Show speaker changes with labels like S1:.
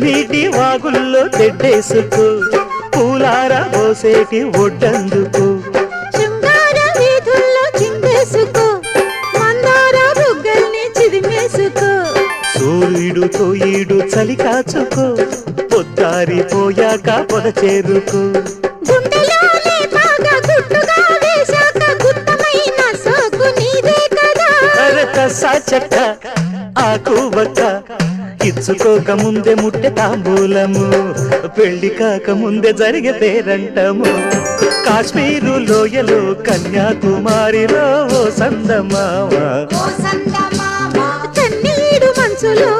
S1: తేనీటి వాగుల్లో తెడ్డేసుకో పూలార పోసేటి ఒడ్డందుకు
S2: శృంగార వీధుల్లో చిందేసుకో మందార బుగ్గల్ని చిదిమేసుకో
S1: సూర్యుడుతో ఈడు చలి కాచుకో పొద్దారిపోయాక పొద చేరుకో
S2: గుండెలోనే బాగా గుట్టుగా వేశాక గుత్తమైన సోకు నీదే కదా
S1: సాచక్క ఆకు వక్క ఇచ్చుకోక ముందే ముట్టె తాంబూలము పెళ్లి కాక ముందే జరిగే పేరంటము కాశ్మీరు లోయలో కన్యాకుమారిలో ఓ సందమామ
S2: కన్నీడు మంచులో